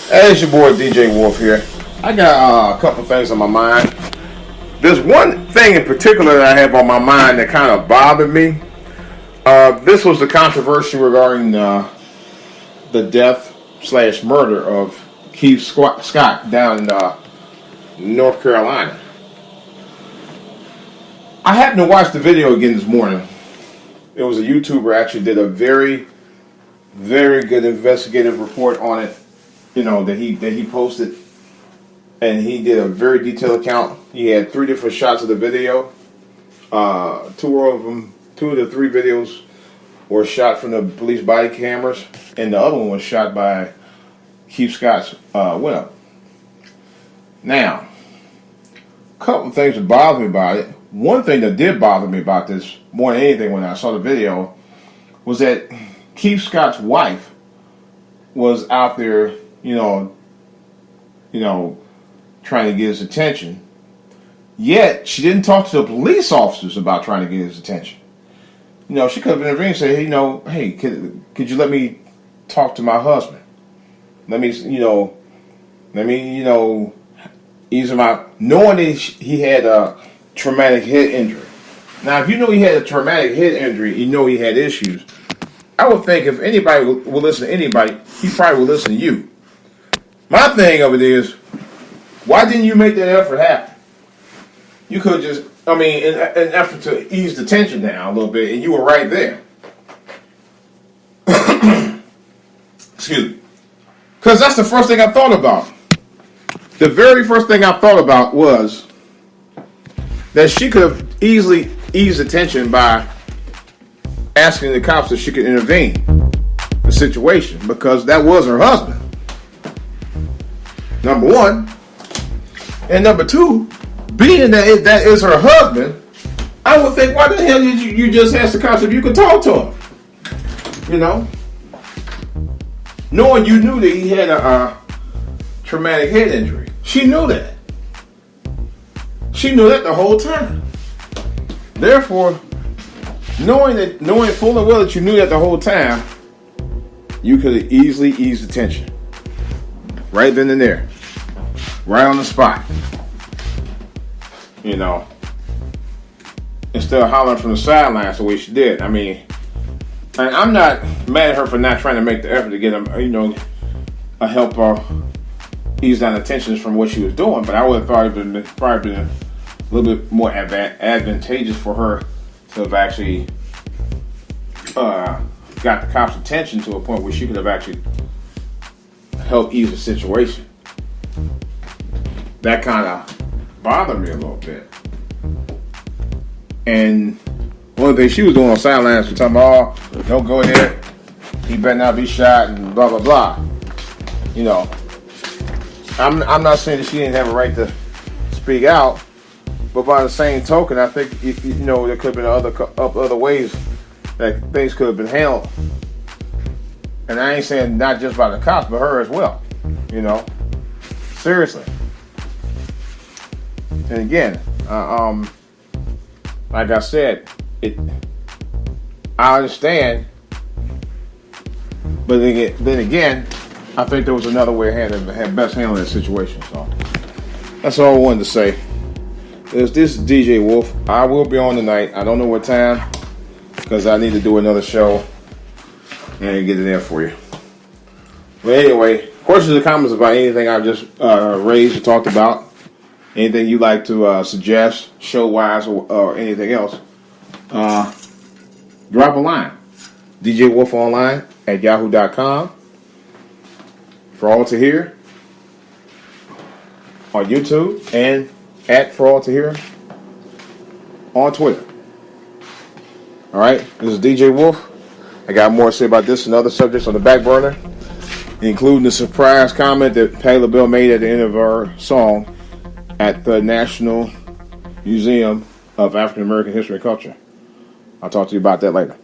Hey, it's your boy DJ Wolf here. I got a couple things on my mind. There's one thing in particular that I have on my mind that kind of bothered me. This was the controversy regarding the death / murder of Keith Scott down in North Carolina. I happened to watch the video again this morning. It was a YouTuber actually did a very, very good investigative report on it. You know, that he posted, and he did a very detailed account. He had 3 different shots of the video. Two of the 3 videos were shot from the police body cameras, and the other one was shot by Keith Scott's widow. Now, a couple of things that bothered me about it. One thing that did bother me about this more than anything when I saw the video was that Keith Scott's wife was out there, you know, trying to get his attention. Yet she didn't talk to the police officers about trying to get his attention. You know, she could have been intervened and said, hey, could you let me talk to my husband? Let me ease him out. Knowing that he had a traumatic head injury. Now, if you know he had a traumatic head injury, you know he had issues. I would think if anybody will listen to anybody, he probably will listen to you. My thing of it is, why didn't you make that effort happen? You could just, in an effort to ease the tension down a little bit, and you were right there. Excuse me. Because that's the first thing I thought about. The very first thing I thought about was that she could have easily eased the tension by asking the cops if she could intervene the situation, because that was her husband. Number one. And number two, being that that is her husband, I would think, why the hell did you just ask the cops if you could talk to him? You know? Knowing you knew that he had a traumatic head injury. She knew that. She knew that the whole time. Therefore, knowing full and well that you knew that the whole time, you could have easily eased the tension. Right then and there. Right on the spot. You know. Instead of hollering from the sidelines the way she did. And I'm not mad at her for not trying to make the effort to get him, help her ease down the tensions from what she was doing. But I would have thought it would have probably been a little bit more advantageous for her to have actually got the cops' attention to a point where she could have actually helped ease the situation. That kind of bothered me a little bit. And one of the things she was doing on sidelines was talking about, don't go there, he better not be shot, and blah, blah, blah. You know, I'm not saying that she didn't have a right to speak out, but by the same token, I think, there could have been other ways that things could have been handled. And I ain't saying not just by the cops, but her as well. Seriously. And again, like I said, I understand, but then again, I think there was another way of best handling the situation. So that's all I wanted to say. This is DJ Wolf. I will be on tonight. I don't know what time, because I need to do another show and get it there for you. But anyway, questions or comments about anything I've just raised or talked about, anything you'd like to suggest, show-wise or anything else, drop a line. DJ Wolf Online at yahoo.com. For all to hear on YouTube, and at For All to Hear on Twitter. Alright, this is DJ Wolf. I got more to say about this and other subjects on the back burner, including the surprise comment that Patti LaBelle made at the end of our song at the National Museum of African American History and Culture. I'll talk to you about that later.